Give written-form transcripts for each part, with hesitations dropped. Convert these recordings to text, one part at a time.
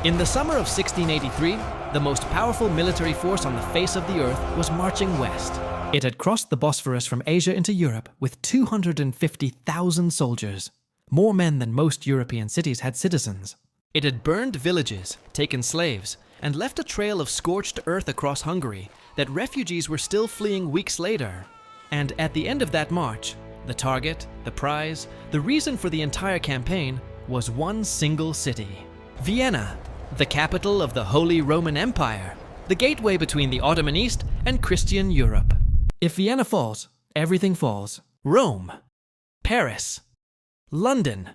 In the summer of 1683, the most powerful military force on the face of the earth was marching west. It had crossed the Bosphorus from Asia into Europe with 250,000 soldiers, more men than most European cities had citizens. It had burned villages, taken slaves, and left a trail of scorched earth across Hungary that refugees were still fleeing weeks later. And at the end of that march, the target, the prize, the reason for the entire campaign was one single city: Vienna, the capital of the Holy Roman Empire, the gateway between the Ottoman East and Christian Europe. If Vienna falls, everything falls. Rome, Paris, London.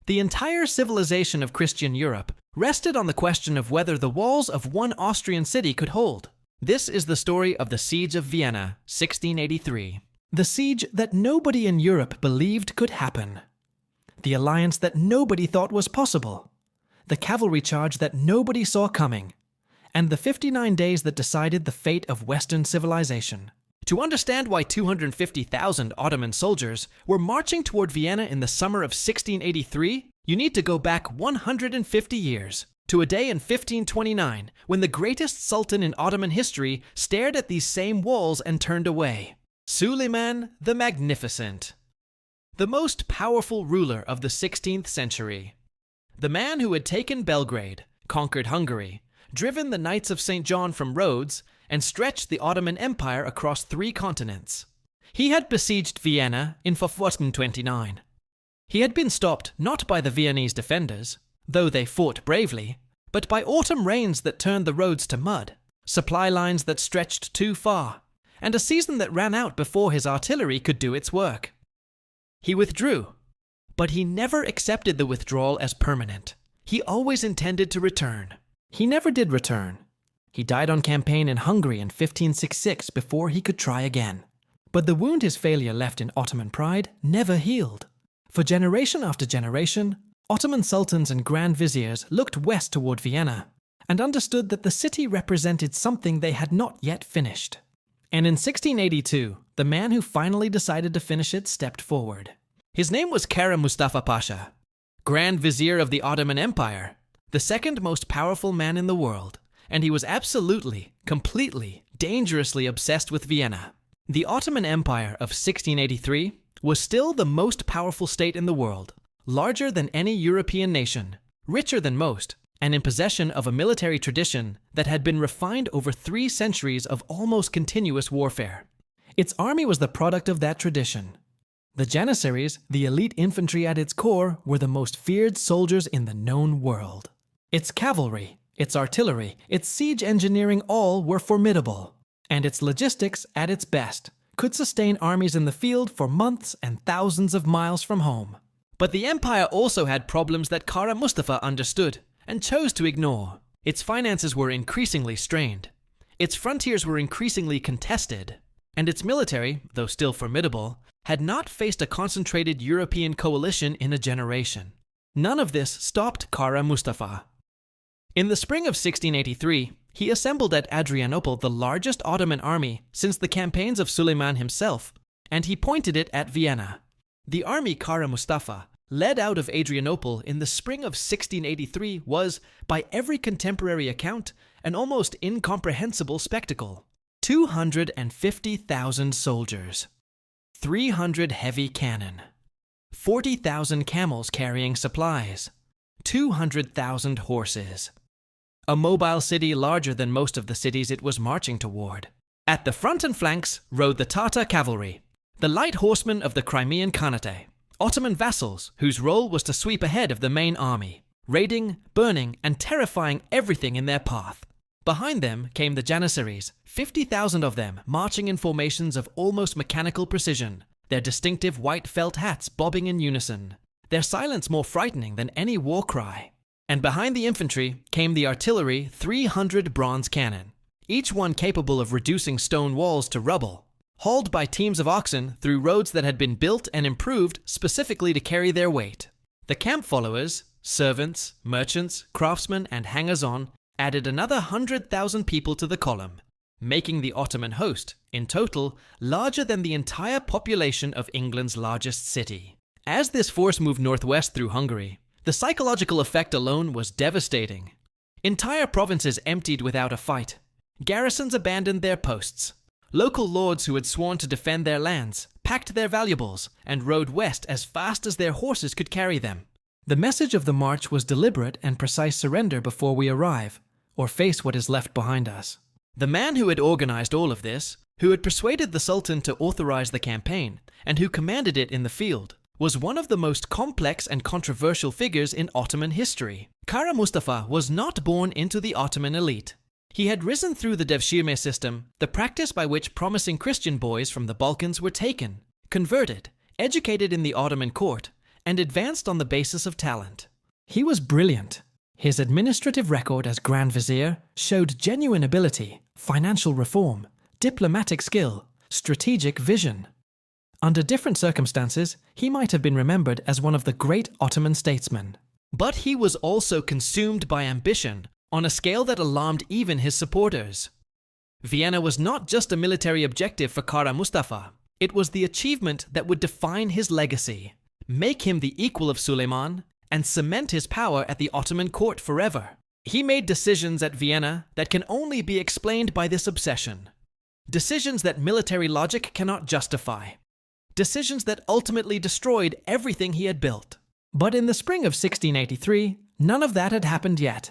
The entire civilization of Christian Europe rested on the question of whether the walls of one Austrian city could hold. This is the story of the Siege of Vienna, 1683. The siege that nobody in Europe believed could happen. The alliance that nobody thought was possible. The cavalry charge that nobody saw coming. And the 59 days that decided the fate of Western civilization. To understand why 250,000 Ottoman soldiers were marching toward Vienna in the summer of 1683, you need to go back 150 years, to a day in 1529 when the greatest sultan in Ottoman history stared at these same walls and turned away. Suleiman the Magnificent. The most powerful ruler of the 16th century. The man who had taken Belgrade, conquered Hungary, driven the Knights of St. John from Rhodes, and stretched the Ottoman Empire across 3 continents. He had besieged Vienna in 1429. He had been stopped not by the Viennese defenders, though they fought bravely, but by autumn rains that turned the roads to mud, supply lines that stretched too far, and a season that ran out before his artillery could do its work. He withdrew, but he never accepted the withdrawal as permanent. He always intended to return. He never did return. He died on campaign in Hungary in 1566 before he could try again. But the wound his failure left in Ottoman pride never healed. For generation after generation, Ottoman sultans and grand viziers looked west toward Vienna and understood that the city represented something they had not yet finished. And in 1682, the man who finally decided to finish it stepped forward. His name was Kara Mustafa Pasha, Grand Vizier of the Ottoman Empire, the second most powerful man in the world, and he was absolutely, completely, dangerously obsessed with Vienna. The Ottoman Empire of 1683 was still the most powerful state in the world, larger than any European nation, richer than most, and in possession of a military tradition that had been refined over 3 centuries of almost continuous warfare. Its army was the product of that tradition. The Janissaries, the elite infantry at its core, were the most feared soldiers in the known world. Its cavalry, its artillery, its siege engineering all were formidable, and its logistics, at its best, could sustain armies in the field for months and thousands of miles from home. But the empire also had problems that Kara Mustafa understood and chose to ignore. Its finances were increasingly strained. Its frontiers were increasingly contested. And its military, though still formidable, had not faced a concentrated European coalition in a generation. None of this stopped Kara Mustafa. In the spring of 1683, he assembled at Adrianople the largest Ottoman army since the campaigns of Suleiman himself, and he pointed it at Vienna. The army Kara Mustafa led out of Adrianople in the spring of 1683 was, by every contemporary account, an almost incomprehensible spectacle. 250,000 soldiers, 300 heavy cannon, 40,000 camels carrying supplies, 200,000 horses. A mobile city larger than most of the cities it was marching toward. At the front and flanks rode the Tatar cavalry, the light horsemen of the Crimean Khanate, Ottoman vassals whose role was to sweep ahead of the main army, raiding, burning, and terrifying everything in their path. Behind them came the Janissaries, 50,000 of them marching in formations of almost mechanical precision, their distinctive white felt hats bobbing in unison, their silence more frightening than any war cry. And behind the infantry came the artillery 300 bronze cannon, each one capable of reducing stone walls to rubble, hauled by teams of oxen through roads that had been built and improved specifically to carry their weight. The camp followers, servants, merchants, craftsmen, and hangers-on added another 100,000 people to the column, making the Ottoman host, in total, larger than the entire population of England's largest city. As this force moved northwest through Hungary, The psychological effect alone was devastating. Entire provinces emptied without a fight. Garrisons abandoned their posts. Local lords who had sworn to defend their lands packed their valuables and rode west as fast as their horses could carry them. The message of the march was deliberate and precise surrender before we arrive, or face what is left behind us. The man who had organized all of this, who had persuaded the Sultan to authorize the campaign, and who commanded it in the field, was one of the most complex and controversial figures in Ottoman history. Kara Mustafa was not born into the Ottoman elite. He had risen through the devshirme system, the practice by which promising Christian boys from the Balkans were taken, converted, educated in the Ottoman court, and advanced on the basis of talent. He was brilliant. His administrative record as Grand Vizier showed genuine ability, financial reform, diplomatic skill, strategic vision. Under different circumstances, he might have been remembered as one of the great Ottoman statesmen. But he was also consumed by ambition on a scale that alarmed even his supporters. Vienna was not just a military objective for Kara Mustafa. It was the achievement that would define his legacy, make him the equal of Suleiman, and cement his power at the Ottoman court forever. He made decisions at Vienna that can only be explained by this obsession. Decisions that military logic cannot justify. Decisions that ultimately destroyed everything he had built. But in the spring of 1683, none of that had happened yet.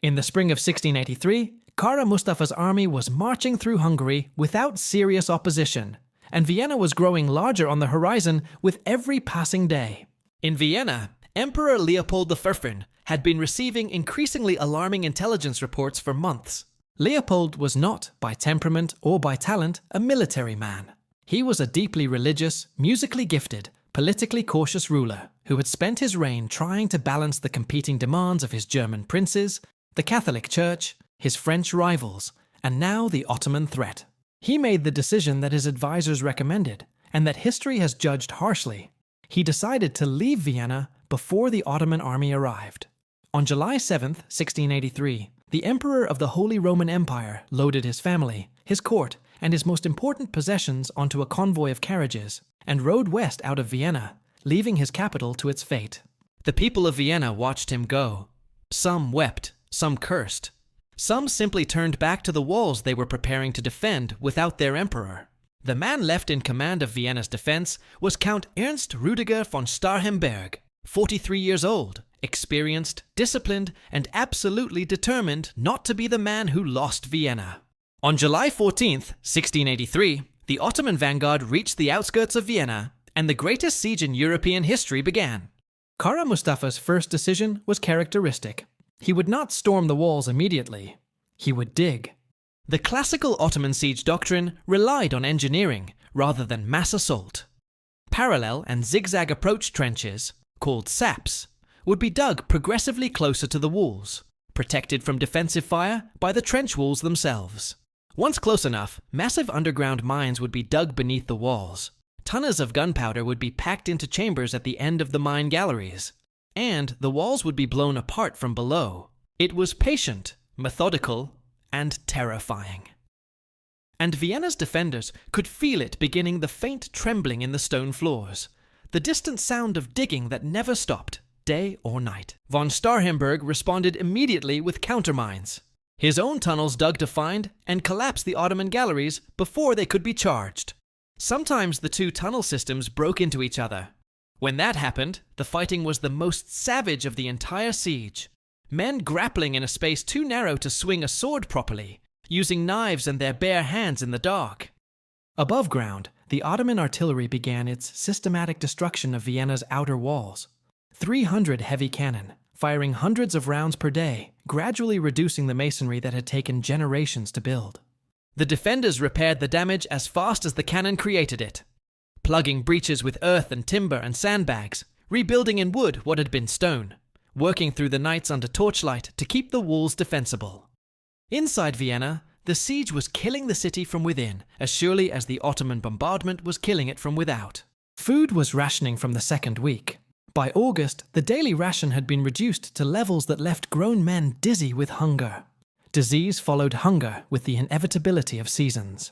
In the spring of 1683, Kara Mustafa's army was marching through Hungary without serious opposition, and Vienna was growing larger on the horizon with every passing day. In Vienna, Emperor Leopold I had been receiving increasingly alarming intelligence reports for months. Leopold was not, by temperament or by talent, a military man. He was a deeply religious, musically gifted, politically cautious ruler who had spent his reign trying to balance the competing demands of his German princes, the Catholic Church, his French rivals, and now the Ottoman threat. He made the decision that his advisors recommended, and that history has judged harshly. He decided to leave Vienna before the Ottoman army arrived. On July 7, 1683, the Emperor of the Holy Roman Empire loaded his family, his court, and his most important possessions onto a convoy of carriages, and rode west out of Vienna, leaving his capital to its fate. The people of Vienna watched him go. Some wept, some cursed. Some simply turned back to the walls they were preparing to defend without their emperor. The man left in command of Vienna's defense was Count Ernst Rüdiger von Starhemberg, 43 years old, experienced, disciplined, and absolutely determined not to be the man who lost Vienna. On July 14, 1683, the Ottoman vanguard reached the outskirts of Vienna, and the greatest siege in European history began. Kara Mustafa's first decision was characteristic. He would not storm the walls immediately. He would dig. The classical Ottoman siege doctrine relied on engineering rather than mass assault. Parallel and zigzag approach trenches, called saps, would be dug progressively closer to the walls, protected from defensive fire by the trench walls themselves. Once close enough, massive underground mines would be dug beneath the walls. Tons of gunpowder would be packed into chambers at the end of the mine galleries, and the walls would be blown apart from below. It was patient, methodical, and terrifying. And Vienna's defenders could feel it beginning, the faint trembling in the stone floors, the distant sound of digging that never stopped, day or night. Von Starhemberg responded immediately with countermines. His own tunnels dug to find and collapse the Ottoman galleries before they could be charged. Sometimes the two tunnel systems broke into each other. When that happened, the fighting was the most savage of the entire siege. Men grappling in a space too narrow to swing a sword properly, using knives and their bare hands in the dark. Above ground, the Ottoman artillery began its systematic destruction of Vienna's outer walls. 300 heavy cannon, firing hundreds of rounds per day, gradually reducing the masonry that had taken generations to build. The defenders repaired the damage as fast as the cannon created it, plugging breaches with earth and timber and sandbags, rebuilding in wood what had been stone, working through the nights under torchlight to keep the walls defensible. Inside Vienna, the siege was killing the city from within as surely as the Ottoman bombardment was killing it from without. Food was rationing from the second week. By August, the daily ration had been reduced to levels that left grown men dizzy with hunger. Disease followed hunger with the inevitability of seasons.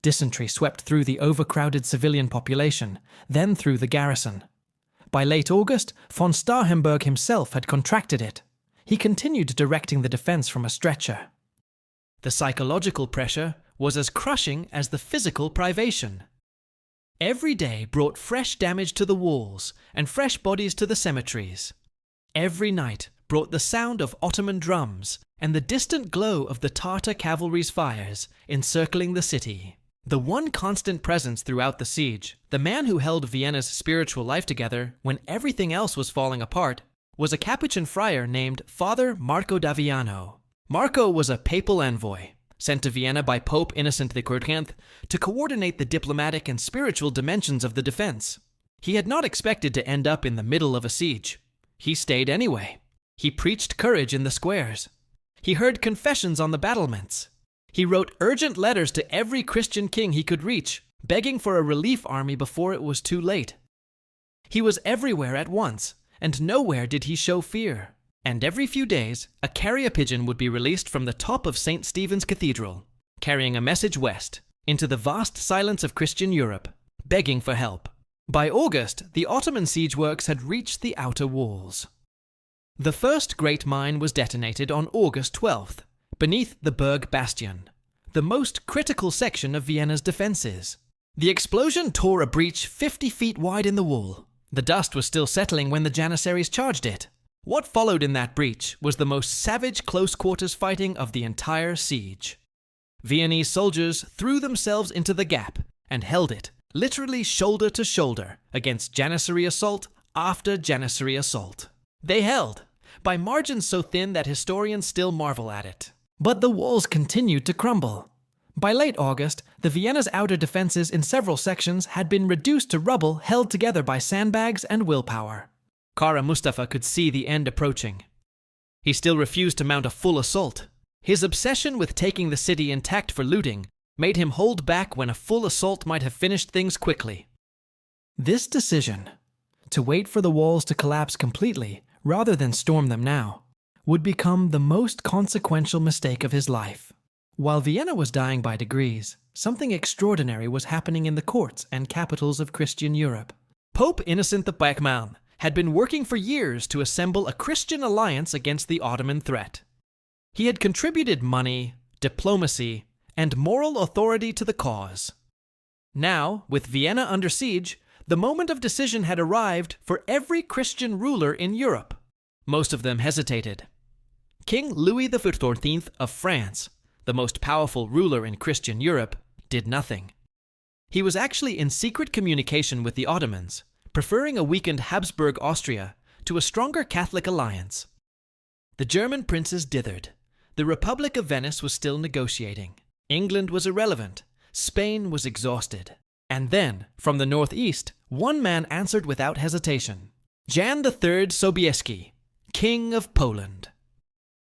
Dysentery swept through the overcrowded civilian population, then through the garrison. By late August, von Starhemberg himself had contracted it. He continued directing the defense from a stretcher. The psychological pressure was as crushing as the physical privation. Every day brought fresh damage to the walls and fresh bodies to the cemeteries. Every night brought the sound of Ottoman drums and the distant glow of the Tartar cavalry's fires encircling the city. The one constant presence throughout the siege, the man who held Vienna's spiritual life together when everything else was falling apart, was a Capuchin friar named Father Marco d'Aviano. Marco was a papal envoy, sent to Vienna by Pope Innocent XIV to coordinate the diplomatic and spiritual dimensions of the defense. He had not expected to end up in the middle of a siege. He stayed anyway. He preached courage in the squares. He heard confessions on the battlements. He wrote urgent letters to every Christian king he could reach, begging for a relief army before it was too late. He was everywhere at once, and nowhere did he show fear. And every few days, a carrier pigeon would be released from the top of St. Stephen's Cathedral, carrying a message west, into the vast silence of Christian Europe, begging for help. By August, the Ottoman siege works had reached the outer walls. The first great mine was detonated on August 12th, beneath the Berg Bastion, the most critical section of Vienna's defenses. The explosion tore a breach 50 feet wide in the wall. The dust was still settling when the Janissaries charged it. What followed in that breach was the most savage close-quarters fighting of the entire siege. Viennese soldiers threw themselves into the gap and held it, literally shoulder to shoulder, against Janissary assault after Janissary assault. They held, by margins so thin that historians still marvel at it. But the walls continued to crumble. By late August, the Vienna's outer defenses in several sections had been reduced to rubble held together by sandbags and willpower. Kara Mustafa could see the end approaching. He still refused to mount a full assault. His obsession with taking the city intact for looting made him hold back when a full assault might have finished things quickly. This decision, to wait for the walls to collapse completely rather than storm them now, would become the most consequential mistake of his life. While Vienna was dying by degrees, something extraordinary was happening in the courts and capitals of Christian Europe. Pope Innocent XII had been working for years to assemble a Christian alliance against the Ottoman threat. He had contributed money, diplomacy, and moral authority to the cause. Now, with Vienna under siege, the moment of decision had arrived for every Christian ruler in Europe. Most of them hesitated. King Louis XIV of France, the most powerful ruler in Christian Europe, did nothing. He was actually in secret communication with the Ottomans, preferring a weakened Habsburg Austria to a stronger Catholic alliance. The German princes dithered. The Republic of Venice was still negotiating. England was irrelevant. Spain was exhausted. And then, from the northeast, one man answered without hesitation. Jan III Sobieski, King of Poland.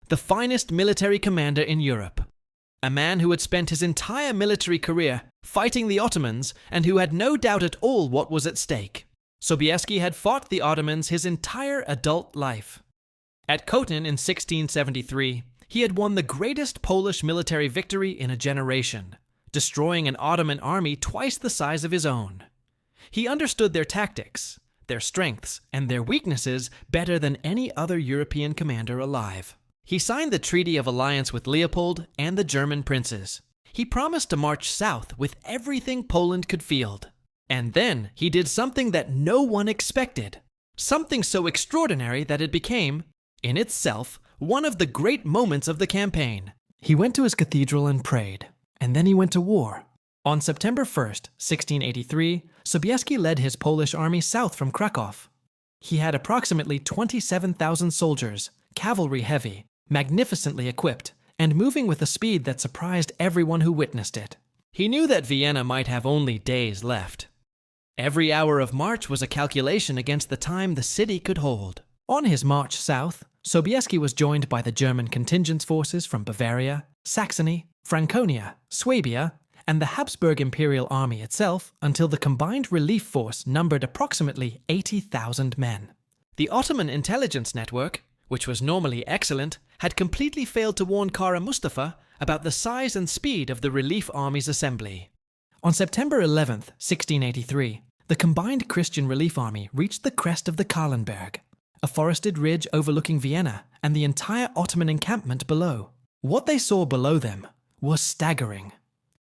The finest military commander in Europe. A man who had spent his entire military career fighting the Ottomans and who had no doubt at all what was at stake. Sobieski had fought the Ottomans his entire adult life. At Khotin in 1673, he had won the greatest Polish military victory in a generation, destroying an Ottoman army twice the size of his own. He understood their tactics, their strengths, and their weaknesses better than any other European commander alive. He signed the Treaty of Alliance with Leopold and the German princes. He promised to march south with everything Poland could field. And then he did something that no one expected. Something so extraordinary that it became, in itself, one of the great moments of the campaign. He went to his cathedral and prayed, and then he went to war. On September 1st, 1683, Sobieski led his Polish army south from Krakow. He had approximately 27,000 soldiers, cavalry heavy, magnificently equipped, and moving with a speed that surprised everyone who witnessed it. He knew that Vienna might have only days left. Every hour of march was a calculation against the time the city could hold. On his march south, Sobieski was joined by the German contingent forces from Bavaria, Saxony, Franconia, Swabia, and the Habsburg Imperial Army itself until the combined relief force numbered approximately 80,000 men. The Ottoman intelligence network, which was normally excellent, had completely failed to warn Kara Mustafa about the size and speed of the relief army's assembly. On September 11th, 1683, The combined Christian relief army reached the crest of the Kahlenberg, a forested ridge overlooking Vienna and the entire Ottoman encampment below. What they saw below them was staggering.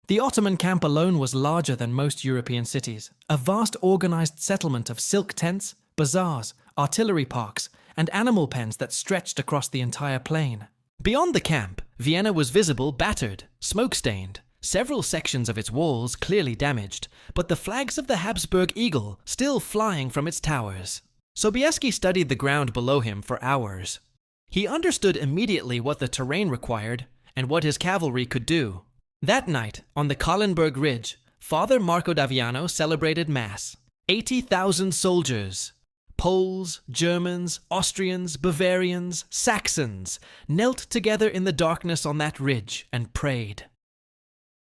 The Ottoman camp alone was larger than most European cities, a vast organized settlement of silk tents, bazaars, artillery parks, and animal pens that stretched across the entire plain. Beyond the camp, Vienna was visible battered, smoke-stained, several sections of its walls clearly damaged, but the flags of the Habsburg eagle still flying from its towers. Sobieski studied the ground below him for hours. He understood immediately what the terrain required and what his cavalry could do. That night, on the Kahlenberg Ridge, Father Marco d'Aviano celebrated Mass. 80,000 soldiers, Poles, Germans, Austrians, Bavarians, Saxons, knelt together in the darkness on that ridge and prayed.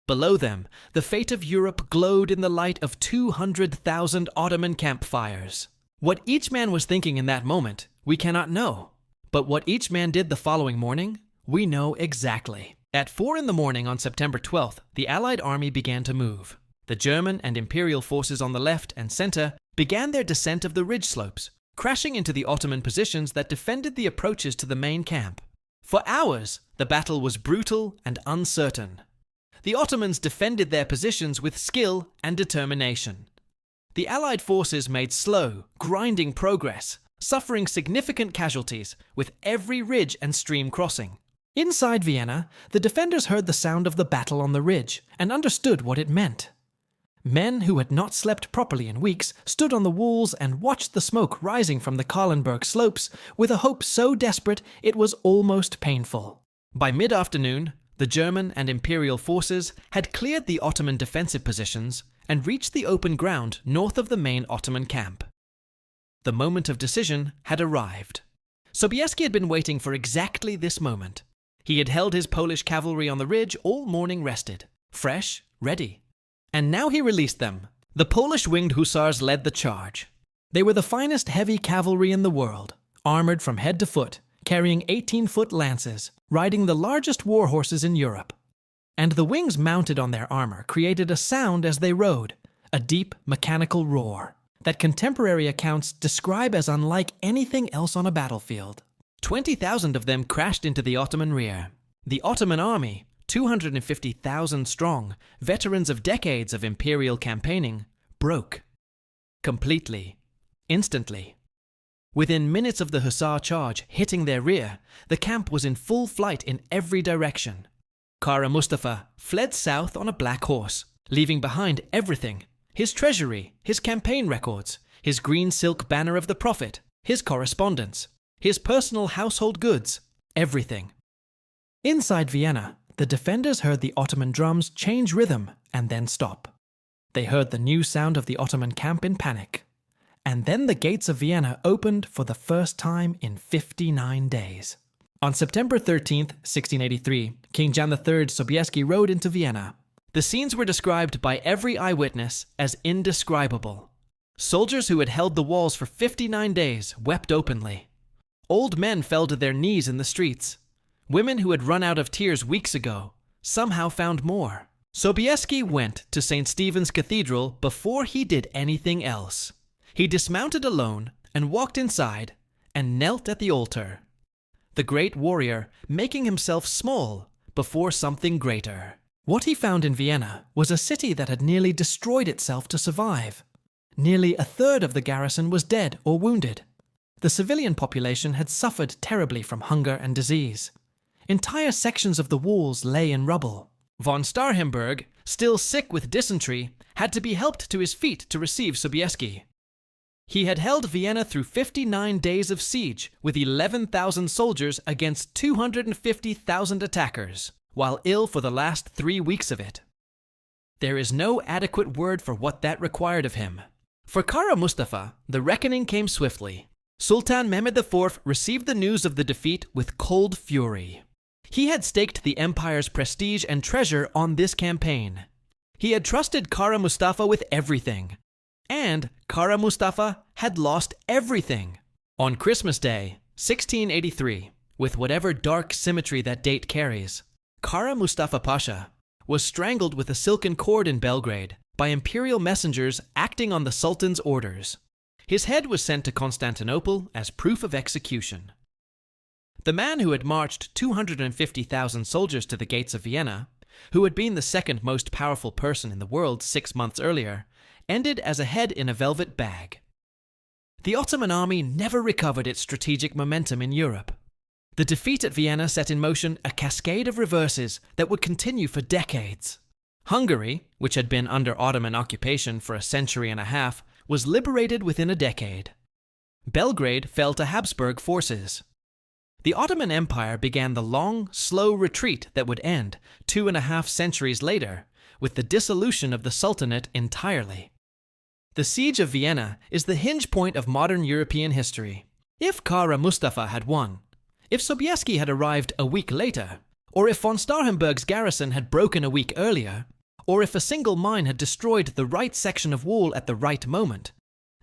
Below them, the fate of Europe glowed in the light of 200,000 Ottoman campfires. What each man was thinking in that moment, we cannot know. But what each man did the following morning, we know exactly. At 4 in the morning on September 12th, the Allied army began to move. The German and Imperial forces on the left and center began their descent of the ridge slopes, crashing into the Ottoman positions that defended the approaches to the main camp. For hours, the battle was brutal and uncertain. The Ottomans defended their positions with skill and determination. The Allied forces made slow, grinding progress, suffering significant casualties with every ridge and stream crossing. Inside Vienna, the defenders heard the sound of the battle on the ridge and understood what it meant. Men who had not slept properly in weeks stood on the walls and watched the smoke rising from the Kahlenberg slopes with a hope so desperate it was almost painful. By mid-afternoon, the German and Imperial forces had cleared the Ottoman defensive positions and reached the open ground north of the main Ottoman camp. The moment of decision had arrived. Sobieski had been waiting for exactly this moment. He had held his Polish cavalry on the ridge all morning rested, fresh, ready. And now he released them. The Polish winged Hussars led the charge. They were the finest heavy cavalry in the world, armored from head to foot, carrying 18-foot lances, riding the largest war horses in Europe. And the wings mounted on their armor created a sound as they rode, a deep mechanical roar that contemporary accounts describe as unlike anything else on a battlefield. 20,000 of them crashed into the Ottoman rear. The Ottoman army, 250,000 strong, veterans of decades of imperial campaigning, broke. Completely. Instantly. Within minutes of the Hussar charge hitting their rear, the camp was in full flight in every direction. Kara Mustafa fled south on a black horse, leaving behind everything: his treasury, his campaign records, his green silk banner of the Prophet, his correspondence, his personal household goods, everything. Inside Vienna, the defenders heard the Ottoman drums change rhythm and then stop. They heard the new sound of the Ottoman camp in panic. And then the gates of Vienna opened for the first time in 59 days. On September 13th, 1683, King Jan III Sobieski rode into Vienna. The scenes were described by every eyewitness as indescribable. Soldiers who had held the walls for 59 days wept openly. Old men fell to their knees in the streets. Women who had run out of tears weeks ago somehow found more. Sobieski went to St. Stephen's Cathedral before he did anything else. He dismounted alone and walked inside and knelt at the altar. The great warrior making himself small before something greater. What he found in Vienna was a city that had nearly destroyed itself to survive. Nearly a third of the garrison was dead or wounded. The civilian population had suffered terribly from hunger and disease. Entire sections of the walls lay in rubble. Von Starhemberg, still sick with dysentery, had to be helped to his feet to receive Sobieski. He had held Vienna through 59 days of siege with 11,000 soldiers against 250,000 attackers, while ill for the last 3 weeks of it. There is no adequate word for what that required of him. For Kara Mustafa, the reckoning came swiftly. Sultan Mehmed IV received the news of the defeat with cold fury. He had staked the empire's prestige and treasure on this campaign. He had trusted Kara Mustafa with everything. And Kara Mustafa had lost everything. On Christmas Day, 1683, with whatever dark symmetry that date carries, Kara Mustafa Pasha was strangled with a silken cord in Belgrade by imperial messengers acting on the Sultan's orders. His head was sent to Constantinople as proof of execution. The man who had marched 250,000 soldiers to the gates of Vienna, who had been the second most powerful person in the world 6 months earlier, ended as a head in a velvet bag. The Ottoman army never recovered its strategic momentum in Europe. The defeat at Vienna set in motion a cascade of reverses that would continue for decades. Hungary, which had been under Ottoman occupation for a century and a half, was liberated within a decade. Belgrade fell to Habsburg forces. The Ottoman Empire began the long, slow retreat that would end 2.5 centuries later with the dissolution of the Sultanate entirely. The Siege of Vienna is the hinge point of modern European history. If Kara Mustafa had won, if Sobieski had arrived a week later, or if von Starhemberg's garrison had broken a week earlier, or if a single mine had destroyed the right section of wall at the right moment,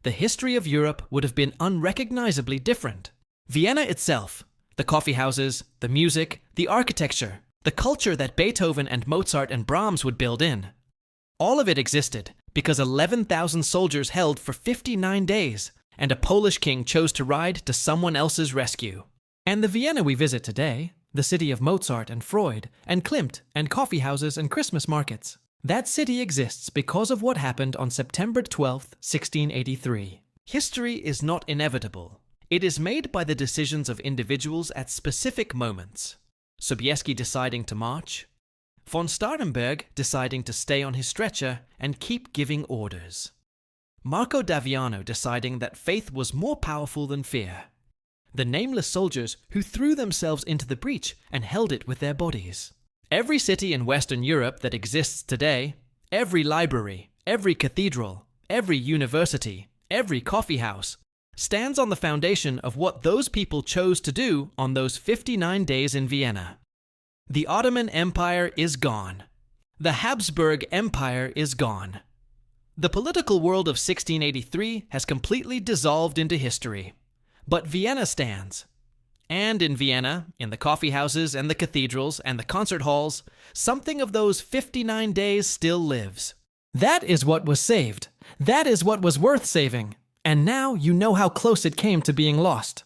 the history of Europe would have been unrecognizably different. Vienna itself, the coffee houses, the music, the architecture, the culture that Beethoven and Mozart and Brahms would build in, all of it existed because 11,000 soldiers held for 59 days, and a Polish king chose to ride to someone else's rescue. And the Vienna we visit today, the city of Mozart and Freud and Klimt and coffee houses and Christmas markets, that city exists because of what happened on September 12, 1683. History is not inevitable. It is made by the decisions of individuals at specific moments. Sobieski deciding to march, von Starhemberg deciding to stay on his stretcher and keep giving orders, Marco d'Aviano deciding that faith was more powerful than fear, the nameless soldiers who threw themselves into the breach and held it with their bodies. Every city in Western Europe that exists today, every library, every cathedral, every university, every coffee house, stands on the foundation of what those people chose to do on those 59 days in Vienna. The Ottoman Empire is gone. The Habsburg Empire is gone. The political world of 1683 has completely dissolved into history. But Vienna stands. And in Vienna, in the coffee houses and the cathedrals and the concert halls, something of those 59 days still lives. That is what was saved. That is what was worth saving. And now you know how close it came to being lost.